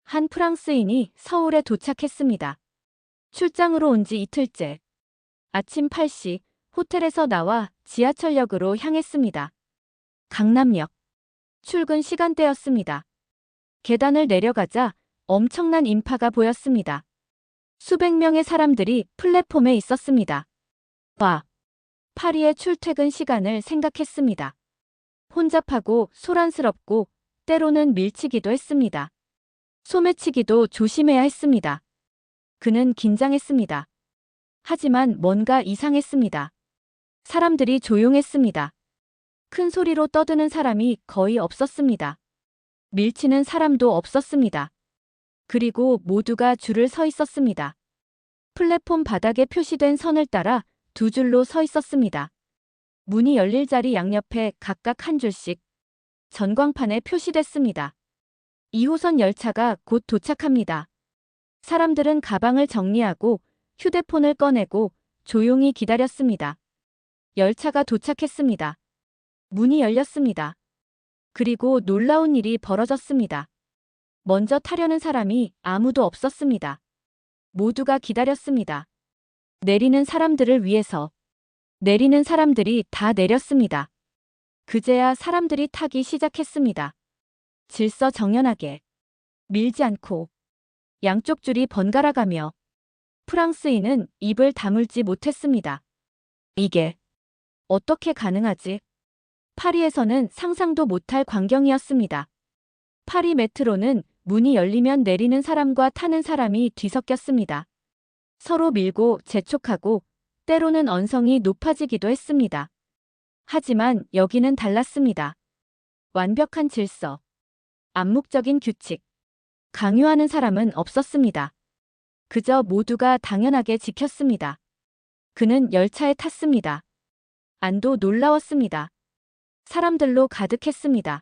한 프랑스인이 서울에 도착했습니다. 출장으로 온 지 이틀째. 아침 8시 호텔에서 나와 지하철역으로 향했습니다. 강남역. 출근 시간대였습니다. 계단을 내려가자 엄청난 인파가 보였습니다. 수백 명의 사람들이 플랫폼에 있었습니다. 와, 파리의 출퇴근 시간을 생각했습니다. 혼잡하고 소란스럽고 때로는 밀치기도 했습니다. 소매치기도 조심해야 했습니다. 그는 긴장했습니다. 하지만 뭔가 이상했습니다. 사람들이 조용했습니다. 큰 소리로 떠드는 사람이 거의 없었습니다. 밀치는 사람도 없었습니다. 그리고 모두가 줄을 서 있었습니다. 플랫폼 바닥에 표시된 선을 따라 두 줄로 서 있었습니다. 문이 열릴 자리 양옆에 각각 한 줄씩 전광판에 표시됐습니다. 2호선 열차가 곧 도착합니다. 사람들은 가방을 정리하고 휴대폰을 꺼내고 조용히 기다렸습니다. 열차가 도착했습니다. 문이 열렸습니다. 그리고 놀라운 일이 벌어졌습니다. 먼저 타려는 사람이 아무도 없었습니다. 모두가 기다렸습니다. 내리는 사람들을 위해서. 내리는 사람들이 다 내렸습니다. 그제야 사람들이 타기 시작했습니다. 질서정연하게. 밀지 않고. 양쪽 줄이 번갈아가며. 프랑스인은 입을 다물지 못했습니다. 이게 어떻게 가능하지? 파리에서는 상상도 못할 광경이었습니다. 파리 메트로는 문이 열리면 내리는 사람과 타는 사람이 뒤섞였습니다. 서로 밀고 재촉하고 때로는 언성이 높아지기도 했습니다. 하지만 여기는 달랐습니다. 완벽한 질서, 암묵적인 규칙, 강요하는 사람은 없었습니다. 그저 모두가 당연하게 지켰습니다. 그는 열차에 탔습니다. 안도 놀라웠습니다. 사람들로 가득했습니다.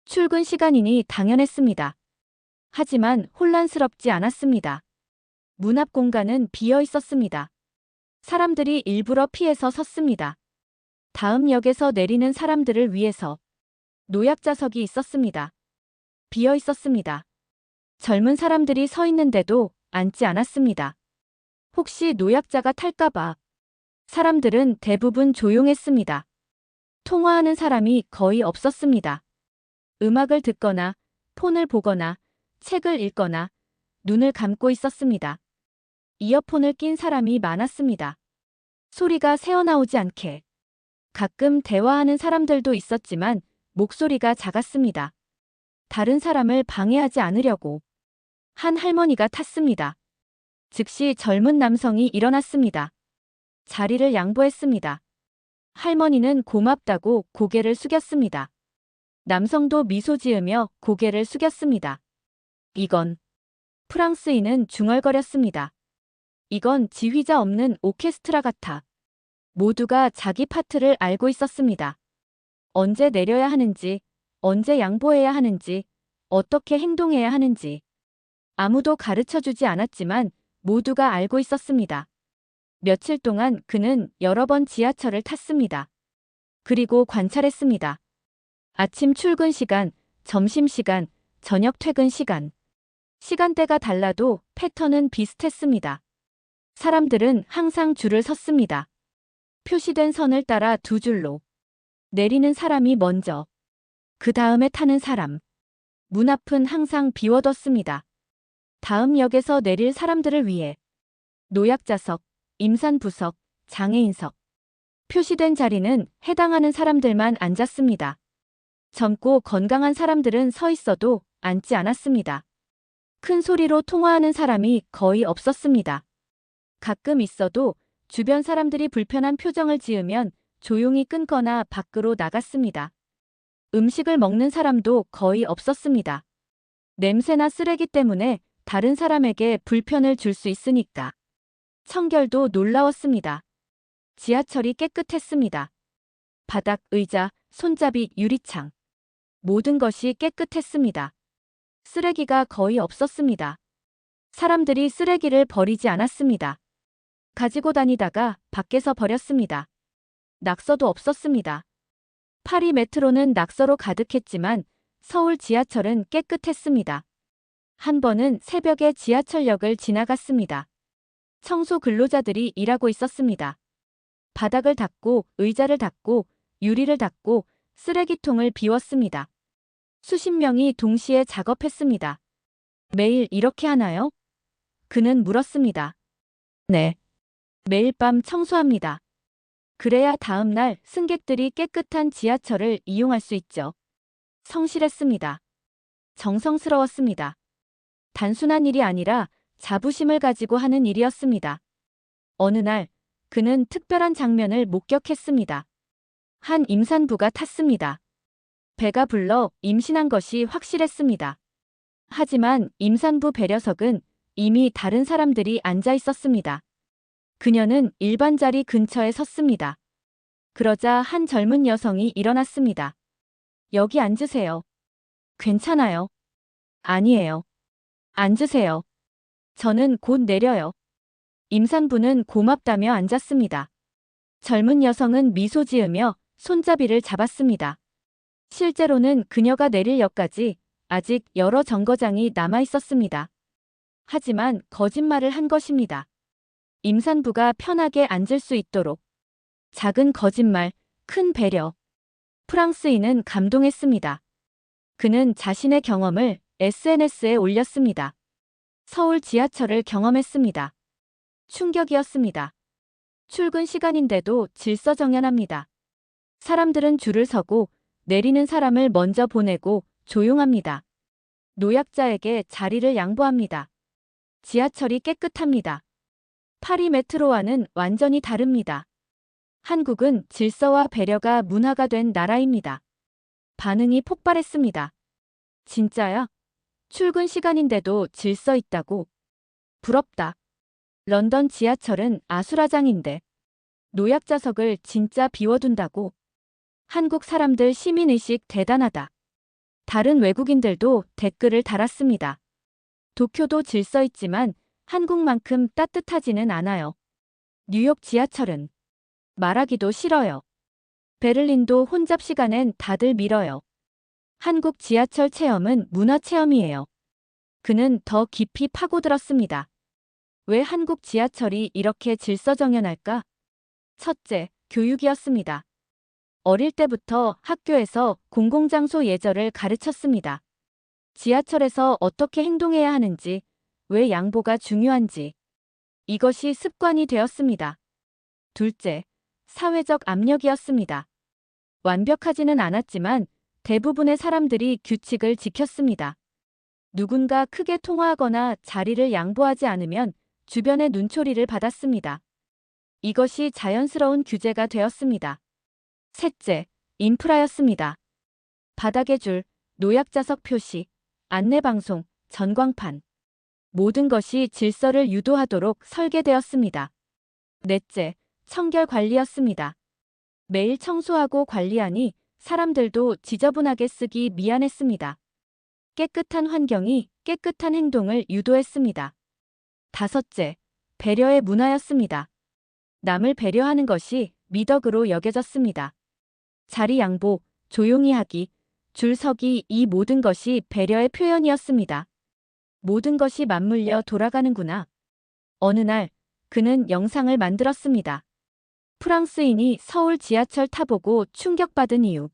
출근 시간이니 당연했습니다. 하지만 혼란스럽지 않았습니다. 문 앞 공간은 비어 있었습니다. 사람들이 일부러 피해서 섰습니다. 다음 역에서 내리는 사람들을 위해서 노약자석이 있었습니다. 비어 있었습니다. 젊은 사람들이 서 있는데도 앉지 않았습니다. 혹시 노약자가 탈까봐. 사람들은 대부분 조용했습니다. 통화하는 사람이 거의 없었습니다. 음악을 듣거나 폰을 보거나 책을 읽거나 눈을 감고 있었습니다. 이어폰을 낀 사람이 많았습니다. 소리가 새어나오지 않게. 가끔 대화하는 사람들도 있었지만 목소리가 작았습니다. 다른 사람을 방해하지 않으려고. 한 할머니가 탔습니다. 즉시 젊은 남성이 일어났습니다. 자리를 양보했습니다. 할머니는 고맙다고 고개를 숙였습니다. 남성도 미소 지으며 고개를 숙였습니다. 이건. 프랑스인은 중얼거렸습니다. 이건 지휘자 없는 오케스트라 같아. 모두가 자기 파트를 알고 있었습니다. 언제 내려야 하는지, 언제 양보해야 하는지, 어떻게 행동해야 하는지. 아무도 가르쳐주지 않았지만 모두가 알고 있었습니다. 며칠 동안 그는 여러 번 지하철을 탔습니다. 그리고 관찰했습니다. 아침 출근 시간, 점심시간, 저녁 퇴근 시간. 시간대가 달라도 패턴은 비슷했습니다. 사람들은 항상 줄을 섰습니다. 표시된 선을 따라 두 줄로. 내리는 사람이 먼저. 그 다음에 타는 사람. 문 앞은 항상 비워뒀습니다. 다음 역에서 내릴 사람들을 위해. 노약자석, 임산부석, 장애인석. 표시된 자리는 해당하는 사람들만 앉았습니다. 젊고 건강한 사람들은 서 있어도 앉지 않았습니다. 큰 소리로 통화하는 사람이 거의 없었습니다. 가끔 있어도 주변 사람들이 불편한 표정을 지으면 조용히 끊거나 밖으로 나갔습니다. 음식을 먹는 사람도 거의 없었습니다. 냄새나 쓰레기 때문에 다른 사람에게 불편을 줄 수 있으니까. 청결도 놀라웠습니다. 지하철이 깨끗했습니다. 바닥, 의자, 손잡이, 유리창. 모든 것이 깨끗했습니다. 쓰레기가 거의 없었습니다. 사람들이 쓰레기를 버리지 않았습니다. 가지고 다니다가 밖에서 버렸습니다. 낙서도 없었습니다. 파리 메트로는 낙서로 가득했지만 서울 지하철은 깨끗했습니다. 한 번은 새벽에 지하철역을 지나갔습니다. 청소 근로자들이 일하고 있었습니다. 바닥을 닦고 의자를 닦고 유리를 닦고 쓰레기통을 비웠습니다. 수십 명이 동시에 작업했습니다. 매일 이렇게 하나요? 그는 물었습니다. 네. 매일 밤 청소합니다. 그래야 다음 날 승객들이 깨끗한 지하철을 이용할 수 있죠. 성실했습니다. 정성스러웠습니다. 단순한 일이 아니라 자부심을 가지고 하는 일이었습니다. 어느 날 그는 특별한 장면을 목격했습니다. 한 임산부가 탔습니다. 배가 불러 임신한 것이 확실했습니다. 하지만 임산부 배려석은 이미 다른 사람들이 앉아 있었습니다. 그녀는 일반 자리 근처에 섰습니다. 그러자 한 젊은 여성이 일어났습니다. 여기 앉으세요. 괜찮아요. 아니에요. 앉으세요. 저는 곧 내려요. 임산부는 고맙다며 앉았습니다. 젊은 여성은 미소 지으며 손잡이를 잡았습니다. 실제로는 그녀가 내릴 역까지 아직 여러 정거장이 남아 있었습니다. 하지만 거짓말을 한 것입니다. 임산부가 편하게 앉을 수 있도록. 작은 거짓말, 큰 배려. 프랑스인은 감동했습니다. 그는 자신의 경험을 SNS에 올렸습니다. 서울 지하철을 경험했습니다. 충격이었습니다. 출근 시간인데도 질서정연합니다. 사람들은 줄을 서고 내리는 사람을 먼저 보내고 조용합니다. 노약자에게 자리를 양보합니다. 지하철이 깨끗합니다. 파리 메트로와는 완전히 다릅니다. 한국은 질서와 배려가 문화가 된 나라입니다. 반응이 폭발했습니다. 진짜야? 출근 시간인데도 질서 있다고? 부럽다. 런던 지하철은 아수라장인데 노약자석을 진짜 비워둔다고? 한국 사람들 시민의식 대단하다. 다른 외국인들도 댓글을 달았습니다. 도쿄도 질서 있지만 한국만큼 따뜻하지는 않아요. 뉴욕 지하철은 말하기도 싫어요. 베를린도 혼잡 시간엔 다들 밀어요. 한국 지하철 체험은 문화 체험이에요. 그는 더 깊이 파고들었습니다. 왜 한국 지하철이 이렇게 질서정연할까? 첫째, 교육이었습니다. 어릴 때부터 학교에서 공공장소 예절을 가르쳤습니다. 지하철에서 어떻게 행동해야 하는지, 왜 양보가 중요한지. 이것이 습관이 되었습니다. 둘째, 사회적 압력이었습니다. 완벽하지는 않았지만 대부분의 사람들이 규칙을 지켰습니다. 누군가 크게 통화하거나 자리를 양보하지 않으면 주변의 눈초리를 받았습니다. 이것이 자연스러운 규제가 되었습니다. 셋째, 인프라였습니다. 바닥의 줄, 노약자석 표시, 안내방송, 전광판. 모든 것이 질서를 유도하도록 설계되었습니다. 넷째, 청결 관리였습니다. 매일 청소하고 관리하니 사람들도 지저분하게 쓰기 미안했습니다. 깨끗한 환경이 깨끗한 행동을 유도했습니다. 다섯째, 배려의 문화였습니다. 남을 배려하는 것이 미덕으로 여겨졌습니다. 자리 양보, 조용히 하기, 줄 서기 이 모든 것이 배려의 표현이었습니다. 모든 것이 맞물려 돌아가는구나. 어느 날 그는 영상을 만들었습니다. 프랑스인이 서울 지하철 타보고 충격받은 이유.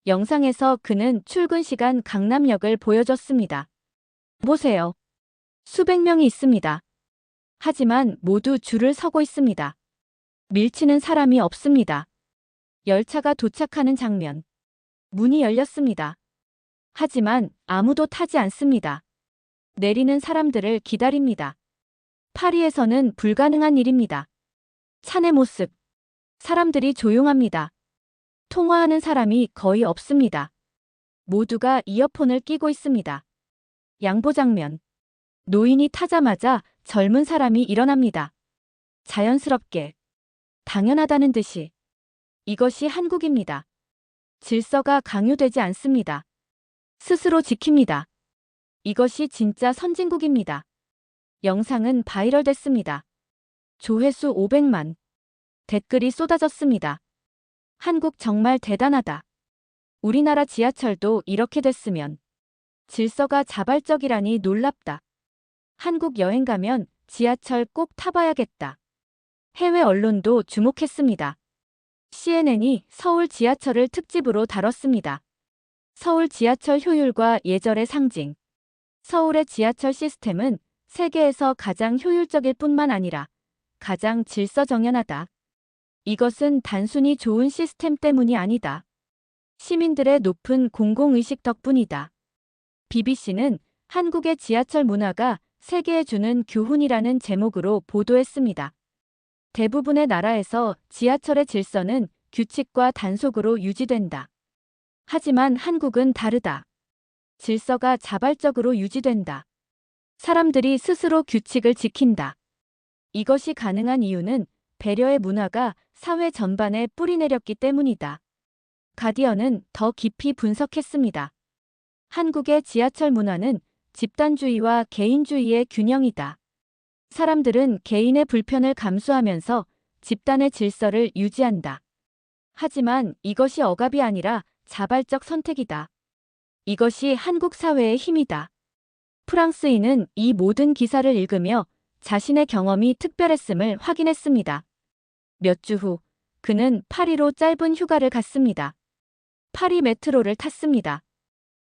영상에서 그는 출근 시간 강남역을 보여줬습니다. 보세요. 수백 명이 있습니다. 하지만 모두 줄을 서고 있습니다. 밀치는 사람이 없습니다. 열차가 도착하는 장면. 문이 열렸습니다. 하지만 아무도 타지 않습니다. 내리는 사람들을 기다립니다. 파리에서는 불가능한 일입니다. 차내 모습. 사람들이 조용합니다. 통화하는 사람이 거의 없습니다. 모두가 이어폰을 끼고 있습니다. 양보 장면. 노인이 타자마자 젊은 사람이 일어납니다. 자연스럽게. 당연하다는 듯이. 이것이 한국입니다. 질서가 강요되지 않습니다. 스스로 지킵니다. 이것이 진짜 선진국입니다. 영상은 바이럴됐습니다. 조회수 500만. 댓글이 쏟아졌습니다. 한국 정말 대단하다. 우리나라 지하철도 이렇게 됐으면. 질서가 자발적이라니 놀랍다. 한국 여행 가면 지하철 꼭 타봐야겠다. 해외 언론도 주목했습니다. CNN이 서울 지하철을 특집으로 다뤘습니다. 서울 지하철 효율과 예절의 상징. 서울의 지하철 시스템은 세계에서 가장 효율적일 뿐만 아니라 가장 질서정연하다. 이것은 단순히 좋은 시스템 때문이 아니다. 시민들의 높은 공공의식 덕분이다. BBC는 한국의 지하철 문화가 세계에 주는 교훈이라는 제목으로 보도했습니다. 대부분의 나라에서 지하철의 질서는 규칙과 단속으로 유지된다. 하지만 한국은 다르다. 질서가 자발적으로 유지된다. 사람들이 스스로 규칙을 지킨다. 이것이 가능한 이유는 배려의 문화가 사회 전반에 뿌리내렸기 때문이다. 가디언은 더 깊이 분석했습니다. 한국의 지하철 문화는 집단주의와 개인주의의 균형이다. 사람들은 개인의 불편을 감수하면서 집단의 질서를 유지한다. 하지만 이것이 억압이 아니라 자발적 선택이다. 이것이 한국 사회의 힘이다. 프랑스인은 이 모든 기사를 읽으며 자신의 경험이 특별했음을 확인했습니다. 몇 주 후, 그는 파리로 짧은 휴가를 갔습니다. 파리 메트로를 탔습니다.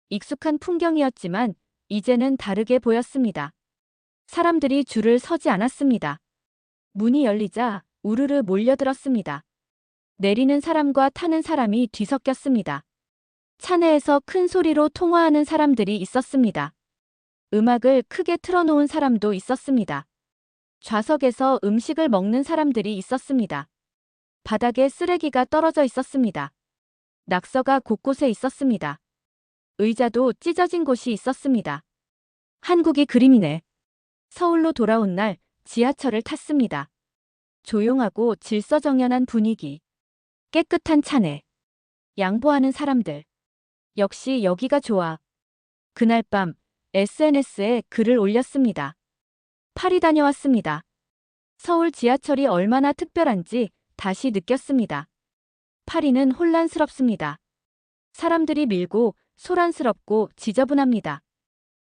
익숙한 풍경이었지만 이제는 다르게 보였습니다. 사람들이 줄을 서지 않았습니다. 문이 열리자 우르르 몰려들었습니다. 내리는 사람과 타는 사람이 뒤섞였습니다. 차 내에서 큰 소리로 통화하는 사람들이 있었습니다. 음악을 크게 틀어놓은 사람도 있었습니다. 좌석에서 음식을 먹는 사람들이 있었습니다. 바닥에 쓰레기가 떨어져 있었습니다. 낙서가 곳곳에 있었습니다. 의자도 찢어진 곳이 있었습니다. 한국이 그림이네. 서울로 돌아온 날 지하철을 탔습니다. 조용하고 질서정연한 분위기. 깨끗한 차내. 양보하는 사람들. 역시 여기가 좋아. 그날 밤 SNS에 글을 올렸습니다. 파리 다녀왔습니다. 서울 지하철이 얼마나 특별한지 다시 느꼈습니다. 파리는 혼란스럽습니다. 사람들이 밀고 소란스럽고 지저분합니다.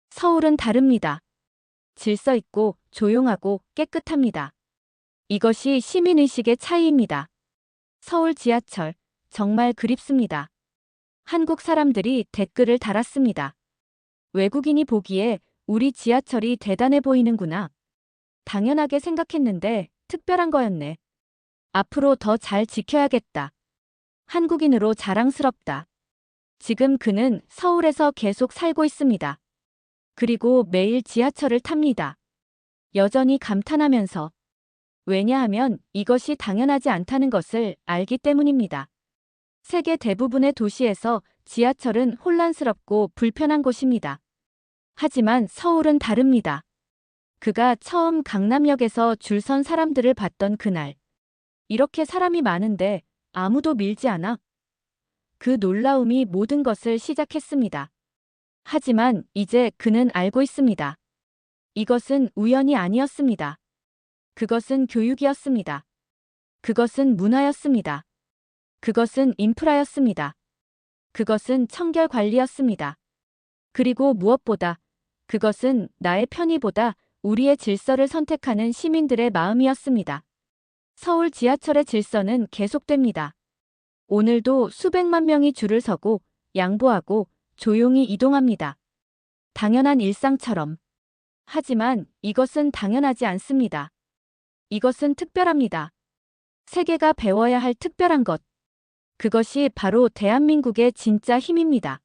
서울은 다릅니다. 질서 있고 조용하고 깨끗합니다. 이것이 시민의식의 차이입니다. 서울 지하철, 정말 그립습니다. 한국 사람들이 댓글을 달았습니다. 외국인이 보기에 우리 지하철이 대단해 보이는구나. 당연하게 생각했는데 특별한 거였네. 앞으로 더 잘 지켜야겠다. 한국인으로 자랑스럽다. 지금 그는 서울에서 계속 살고 있습니다. 그리고 매일 지하철을 탑니다. 여전히 감탄하면서. 왜냐하면 이것이 당연하지 않다는 것을 알기 때문입니다. 세계 대부분의 도시에서 지하철은 혼란스럽고 불편한 곳입니다. 하지만 서울은 다릅니다. 그가 처음 강남역에서 줄 선 사람들을 봤던 그날. 이렇게 사람이 많은데 아무도 밀지 않아? 그 놀라움이 모든 것을 시작했습니다. 하지만 이제 그는 알고 있습니다. 이것은 우연이 아니었습니다. 그것은 교육이었습니다. 그것은 문화였습니다. 그것은 인프라였습니다. 그것은 청결 관리였습니다. 그리고 무엇보다 그것은 나의 편의보다 우리의 질서를 선택하는 시민들의 마음이었습니다. 서울 지하철의 질서는 계속됩니다. 오늘도 수백만 명이 줄을 서고 양보하고 조용히 이동합니다. 당연한 일상처럼. 하지만 이것은 당연하지 않습니다. 이것은 특별합니다. 세계가 배워야 할 특별한 것. 그것이 바로 대한민국의 진짜 힘입니다.